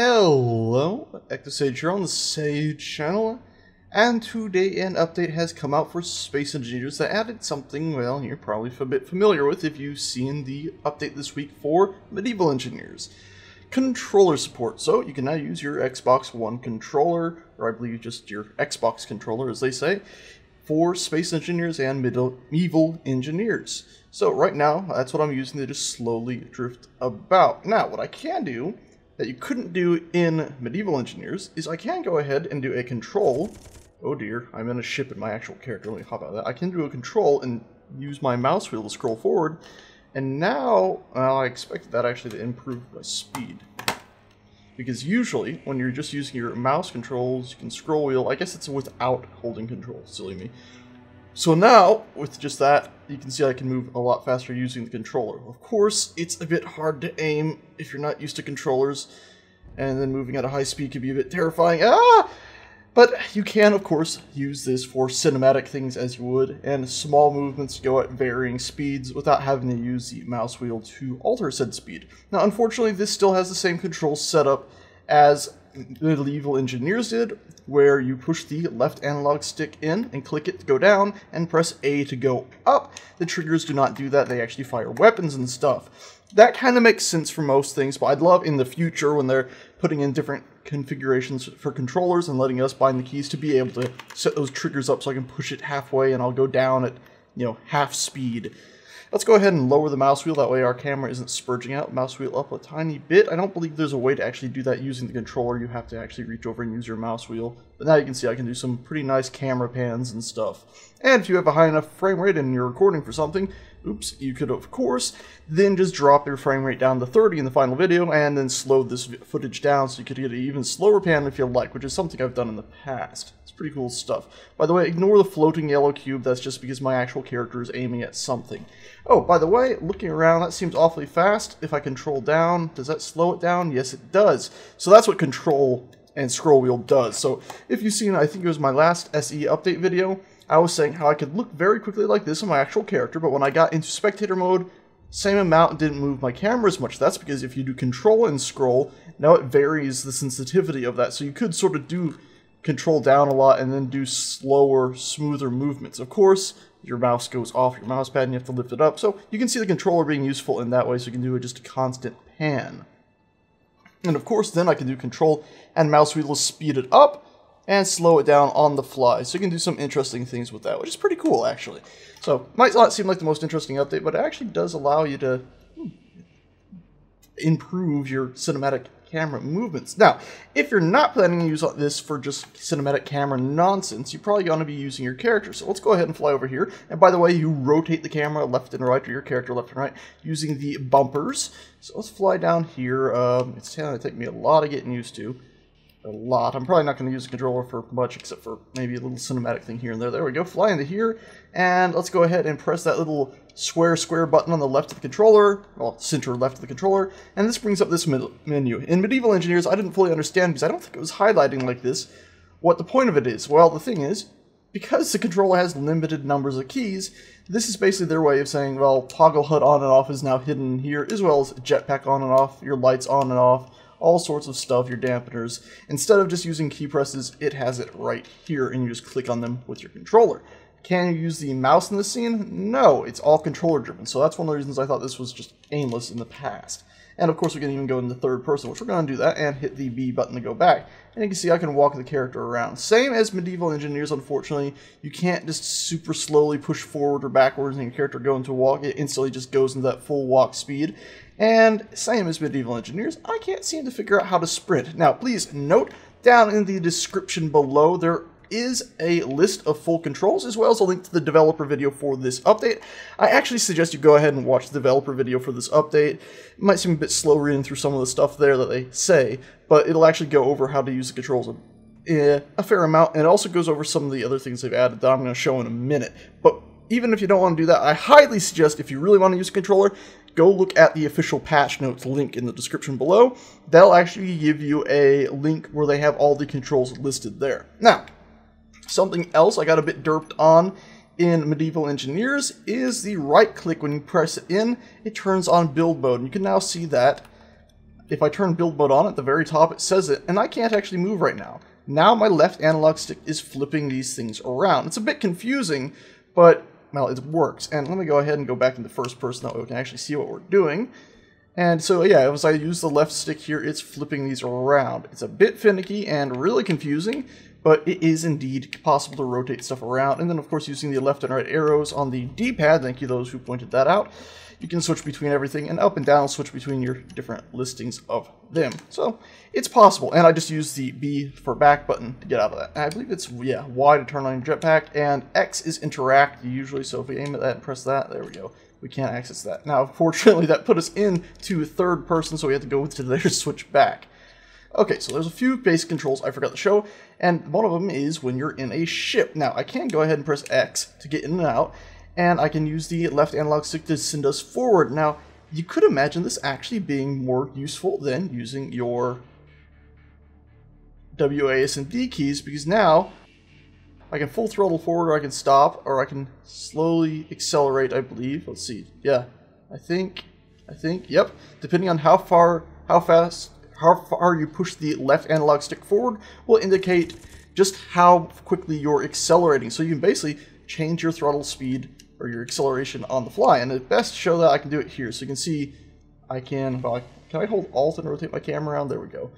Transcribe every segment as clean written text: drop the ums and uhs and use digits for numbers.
Hello, Ectosage here on the Sage channel, and today an update has come out for Space Engineers that added something, well, you're probably a bit familiar with if you've seen the update this week for Medieval Engineers. Controller support, so you can now use your Xbox One controller, or I believe just your Xbox controller as they say, for Space Engineers and Medieval Engineers. So right now, that's what I'm using to just slowly drift about. Now, what I can do that you couldn't do in Medieval Engineers is I can go ahead and do a control. Oh dear, I'm in a ship in my actual character. Let me hop out of that. I can do a control and use my mouse wheel to scroll forward. And now, well, I expected that actually to improve my speed. Because usually, when you're just using your mouse controls, you can scroll wheel. I guess it's without holding control, silly me. So now, with just that, you can see I can move a lot faster using the controller. Of course, it's a bit hard to aim if you're not used to controllers, and then moving at a high speed can be a bit terrifying. But you can, of course, use this for cinematic things as you would, and small movements go at varying speeds without having to use the mouse wheel to alter said speed. Now, unfortunately, this still has the same control setup as Medieval Engineers did, where you push the left analog stick in and click it to go down, and press A to go up. The triggers do not do that, they actually fire weapons and stuff. That kind of makes sense for most things, but I'd love in the future when they're putting in different configurations for controllers and letting us bind the keys to be able to set those triggers up so I can push it halfway and I'll go down at, half speed. Let's go ahead and lower the mouse wheel, that way our camera isn't spurging out. Mouse wheel up a tiny bit. I don't believe there's a way to actually do that using the controller. You have to actually reach over and use your mouse wheel. But now you can see I can do some pretty nice camera pans and stuff. And if you have a high enough frame rate and you're recording for something, oops, you could of course then just drop your frame rate down to 30 in the final video and then slow this footage down so you could get an even slower pan if you like, which is something I've done in the past. It's pretty cool stuff. By the way, ignore the floating yellow cube, that's just because my actual character is aiming at something. Oh, by the way, looking around, that seems awfully fast. If I control down, does that slow it down? Yes, it does. So that's what control and scroll wheel does. So if you've seen, I think it was my last SE update video, I was saying how I could look very quickly like this on my actual character, but when I got into spectator mode, same amount didn't move my camera as much. That's because if you do control and scroll, now it varies the sensitivity of that. So you could sort of do control down a lot and then do slower, smoother movements. Of course, your mouse goes off your mouse pad and you have to lift it up. So you can see the controller being useful in that way, so you can do just a constant pan. And of course, then I can do control and mouse wheel to speed it up and slow it down on the fly. So you can do some interesting things with that, which is pretty cool, actually. So, might not seem like the most interesting update, but it actually does allow you to improve your cinematic camera movements. Now, if you're not planning to use this for just cinematic camera nonsense, you're probably going to be using your character. So let's go ahead and fly over here. And by the way, you rotate the camera left and right, or your character left and right, using the bumpers. So let's fly down here. It's going to take me a lot of getting used to. A lot. I'm probably not going to use the controller for much except for maybe a little cinematic thing here and there. There we go. Fly into here, and let's go ahead and press that little square button on the left of the controller, well, center left of the controller, and this brings up this menu. In Medieval Engineers, I didn't fully understand because I don't think it was highlighting like this what the point of it is. Well, the thing is, because the controller has limited numbers of keys, this is basically their way of saying, well, toggle HUD on and off is now hidden here, as well as Jetpack on and off, your lights on and off, all sorts of stuff, your dampeners. Instead of just using key presses, it has it right here, and you just click on them with your controller. Can you use the mouse in this scene? No, it's all controller driven, so that's one of the reasons I thought this was just aimless in the past. And of course we can even go into third person, which we're going to do that, and hit the B button to go back. And you can see I can walk the character around. Same as Medieval Engineers, unfortunately, you can't just super slowly push forward or backwards and your character go into a walk. It instantly just goes into that full walk speed. And same as Medieval Engineers, I can't seem to figure out how to sprint. Now, please note, down in the description below, there is a list of full controls, as well as a link to the developer video for this update. I actually suggest you go ahead and watch the developer video for this update. It might seem a bit slow reading through some of the stuff there that they say, but it'll actually go over how to use the controls a fair amount, and it also goes over some of the other things they've added that I'm going to show in a minute. But even if you don't want to do that, I highly suggest, if you really want to use a controller, go look at the official patch notes link in the description below. They'll actually give you a link where they have all the controls listed there. Now, something else I got a bit derped on in Medieval Engineers is the right click. When you press it in, it turns on build mode. And you can now see that if I turn build mode on at the very top, it says it, and I can't actually move right now. Now my left analog stick is flipping these things around. It's a bit confusing, but, well, it works. And let me go ahead and go back into first person, that way we can actually see what we're doing. And so, yeah, as I use the left stick here, it's flipping these around. It's a bit finicky and really confusing, but it is indeed possible to rotate stuff around. And then, of course, using the left and right arrows on the D-pad, thank you those who pointed that out, you can switch between everything, and up and down switch between your different listings of them. So, it's possible, and I just use the B for back button to get out of that. And I believe it's, yeah, Y to turn on your jetpack, and X is interact usually, so if we aim at that and press that, there we go. We can't access that. Now, fortunately, that put us into third person, so we have to go to there to switch back. Okay, so there's a few basic controls I forgot to show, and one of them is when you're in a ship. Now, I can go ahead and press X to get in and out, and I can use the left analog stick to send us forward. Now, you could imagine this actually being more useful than using your WAS and D keys, because now I can full throttle forward, or I can stop, or I can slowly accelerate, I believe. Let's see. Yeah, I think, yep. Depending on how far you push the left analog stick forward will indicate just how quickly you're accelerating. So you can basically change your throttle speed or your acceleration on the fly. And at best show that I can do it here. So you can see I can, well, can I hold Alt and rotate my camera around? There we go.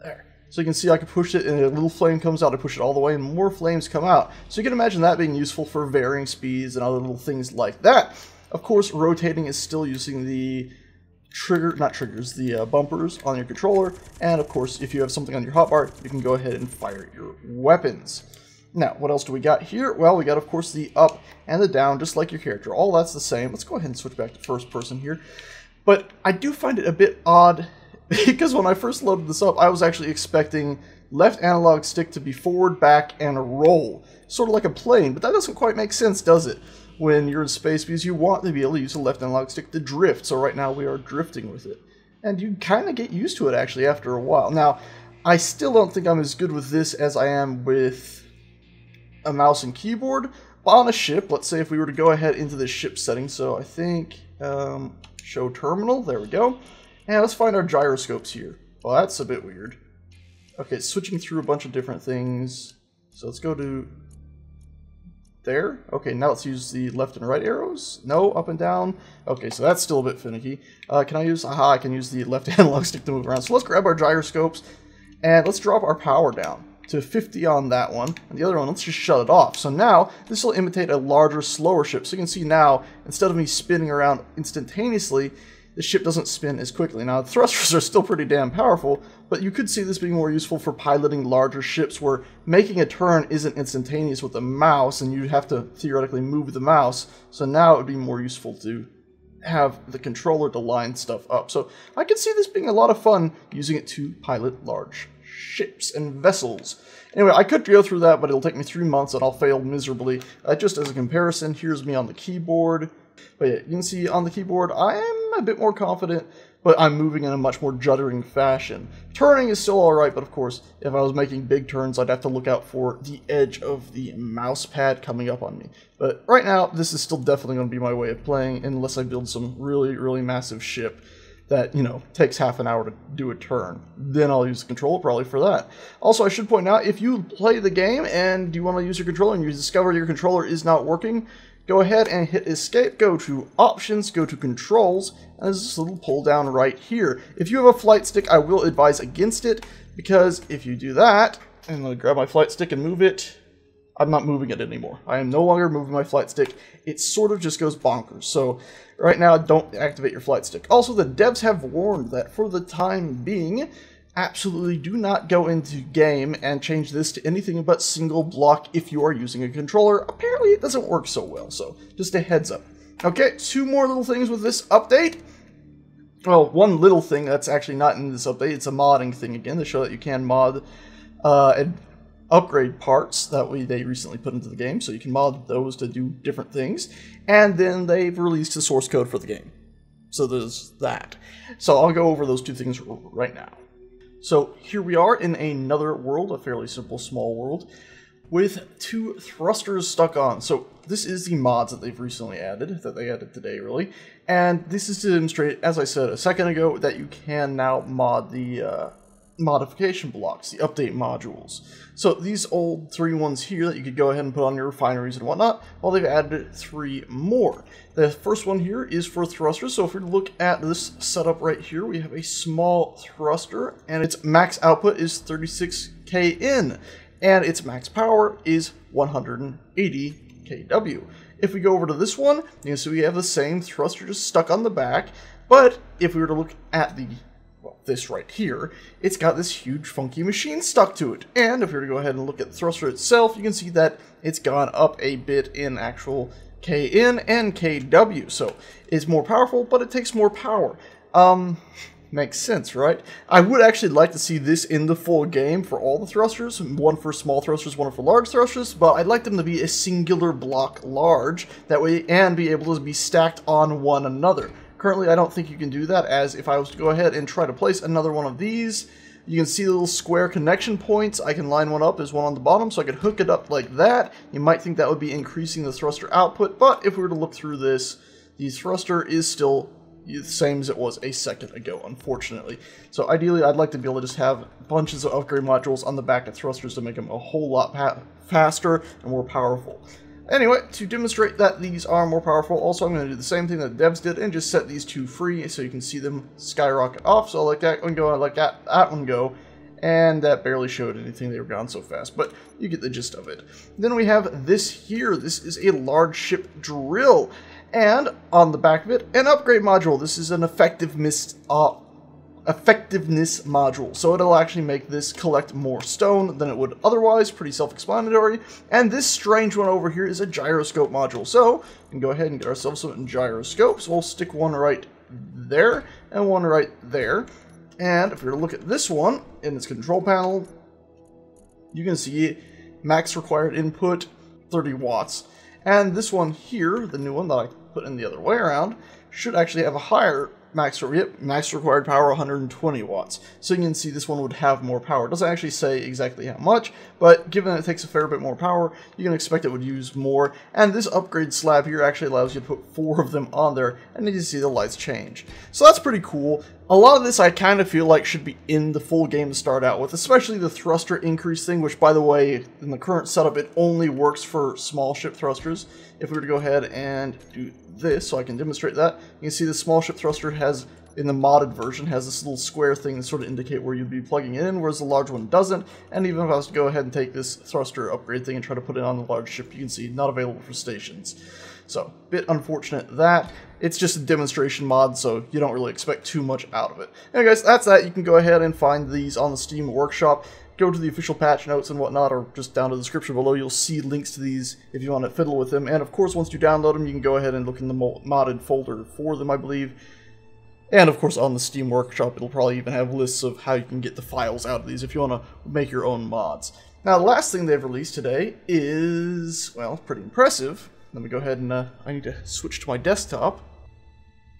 There. So you can see I can push it and a little flame comes out, I push it all the way and more flames come out. So you can imagine that being useful for varying speeds and other little things like that. Of course, rotating is still using the bumpers on your controller. And of course, if you have something on your hotbar, you can go ahead and fire your weapons. Now, what else do we got here? Well, we got, of course, the up and the down, just like your character. All that's the same. Let's go ahead and switch back to first person here. But I do find it a bit odd, because when I first loaded this up, I was actually expecting left analog stick to be forward, back, and roll. Sort of like a plane, but that doesn't quite make sense, does it? When you're in space, because you want to be able to use the left analog stick to drift. So right now we are drifting with it. And you kind of get used to it, actually, after a while. Now, I still don't think I'm as good with this as I am with a mouse and keyboard. But on a ship, let's say if we were to go ahead into the ship setting, so I think, show terminal, there we go. And let's find our gyroscopes here. Well, that's a bit weird. Okay, switching through a bunch of different things. So let's go to there. Okay, now let's use the left and right arrows. No, up and down. Okay, so that's still a bit finicky. Can I use, I can use the left analog stick to move around. So let's grab our gyroscopes and let's drop our power down to 50 on that one. And the other one, let's just shut it off. So now this will imitate a larger, slower ship. So you can see now, instead of me spinning around instantaneously, the ship doesn't spin as quickly. Now, the thrusters are still pretty damn powerful, but you could see this being more useful for piloting larger ships where making a turn isn't instantaneous with the mouse, and you have to theoretically move the mouse. So now it would be more useful to have the controller to line stuff up. So I could see this being a lot of fun using it to pilot large ships and vessels. Anyway, I could go through that, but it'll take me 3 months and I'll fail miserably. Just as a comparison, here's me on the keyboard. But yeah, you can see on the keyboard, I am a bit more confident, but I'm moving in a much more juddering fashion. Turning is still alright, but of course, if I was making big turns, I'd have to look out for the edge of the mouse pad coming up on me. But right now, this is still definitely going to be my way of playing, unless I build some really, really massive ship that, you know, takes half an hour to do a turn. Then I'll use the controller probably for that. Also, I should point out, if you play the game and you want to use your controller and you discover your controller is not working, go ahead and hit escape, go to options, go to controls, and there's this little pull down right here. If you have a flight stick, I will advise against it, because if you do that, and I'm going to grab my flight stick and move it, I'm not moving it anymore. I am no longer moving my flight stick. It sort of just goes bonkers. So right now, don't activate your flight stick. Also, the devs have warned that for the time being, absolutely do not go into game and change this to anything but single block if you are using a controller. Apparently it doesn't work so well, so just a heads up. Okay, 2 more little things with this update. Well, one little thing that's actually not in this update, it's a modding thing again to show that you can mod and upgrade parts that they recently put into the game, so you can mod those to do different things. And then they've released the source code for the game. So there's that. So I'll go over those 2 things right now. So here we are in another world, a fairly simple small world, with 2 thrusters stuck on. So this is the mods that they've recently added, that they added today really, and this is to demonstrate, as I said a second ago, that you can now mod the modification blocks, the update modules. So these old 3 ones here that you could go ahead and put on your refineries and whatnot, well, they've added 3 more. The first one here is for thrusters. So if we look at this setup right here, we have a small thruster and its max output is 36 kN and its max power is 180 kW. If we go over to this one, you can see we have the same thruster just stuck on the back, but if we were to look at the this right here, it's got this huge funky machine stuck to it. And if we were to go ahead and look at the thruster itself, you can see that it's gone up a bit in actual Kn and Kw. So it's more powerful, but it takes more power. Makes sense, right? I would actually like to see this in the full game for all the thrusters, one for small thrusters, one for large thrusters, but I'd like them to be a singular block large, that way, and be able to be stacked on one another. Currently, I don't think you can do that, as if I was to go ahead and try to place another one of these, you can see the little square connection points. I can line one up, there's one on the bottom, so I could hook it up like that. You might think that would be increasing the thruster output, but if we were to look through this, the thruster is still the same as it was a second ago, unfortunately. So ideally, I'd like to be able to just have bunches of upgrade modules on the back of thrusters to make them a whole lot faster and more powerful. Anyway, to demonstrate that these are more powerful, also I'm going to do the same thing that the devs did and just set these 2 free so you can see them skyrocket off. So I'll let that one go, I'll let that one go, and that barely showed anything, they were gone so fast, but you get the gist of it. Then we have this here. This is a large ship drill, and on the back of it, an upgrade module. This is an effectiveness module, so it'll actually make this collect more stone than it would otherwise. Pretty self-explanatory. And this strange one over here is a gyroscope module, so we can go ahead and get ourselves some gyroscopes. We'll stick one right there and one right there, and if we were to look at this one in its control panel, you can see max required input 30 watts, and this one here, the new one that I put in the other way around, should actually have a higher max required power, 120 watts. So you can see this one would have more power. It doesn't actually say exactly how much, but given that it takes a fair bit more power, you can expect it would use more. And this upgrade slab here actually allows you to put 4 of them on there, and you can see the lights change. So that's pretty cool. A lot of this I kind of feel like should be in the full game to start out with, especially the thruster increase thing, which, by the way, in the current setup, it only works for small ship thrusters. If we were to go ahead and do this, so I can demonstrate that, you can see the small ship thruster has, in the modded version, has this little square thing to sort of indicate where you'd be plugging it in, whereas the large one doesn't. And even if I was to go ahead and take this thruster upgrade thing and try to put it on the large ship, you can see not available for stations. So, bit unfortunate that. It's just a demonstration mod, so you don't really expect too much out of it. Anyway guys, that's that. You can go ahead and find these on the Steam Workshop. Go to the official patch notes and whatnot, or just down to the description below. You'll see links to these if you want to fiddle with them. And of course, once you download them, you can go ahead and look in the modded folder for them, I believe. And of course, on the Steam Workshop, it'll probably even have lists of how you can get the files out of these if you want to make your own mods. Now, the last thing they've released today is, well, pretty impressive. Let me go ahead and, I need to switch to my desktop.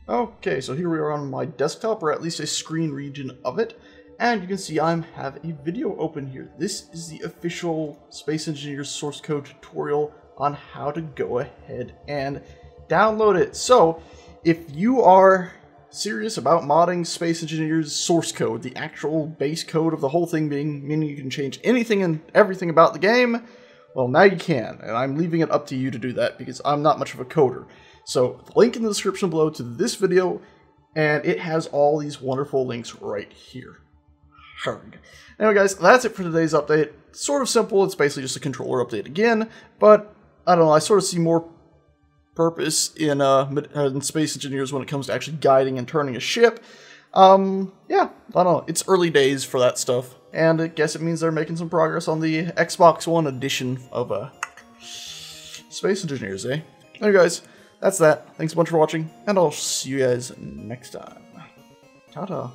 Okay, so here we are on my desktop, or at least a screen region of it. And you can see I have a video open here. This is the official Space Engineers source code tutorial on how to go ahead and download it. So, if you are serious about modding Space Engineers source code, the actual base code of the whole thing meaning you can change anything and everything about the game, well, now you can, and I'm leaving it up to you to do that because I'm not much of a coder. So, link in the description below to this video, and it has all these wonderful links right here. Anyway guys, that's it for today's update. Sort of simple, it's basically just a controller update again, but I don't know, I sort of see more purpose in Space Engineers when it comes to actually guiding and turning a ship. Yeah, I don't know, it's early days for that stuff, and I guess it means they're making some progress on the Xbox One edition of Space Engineers, eh? Anyway guys, that's that. Thanks a bunch for watching, and I'll see you guys next time. Ta-ta.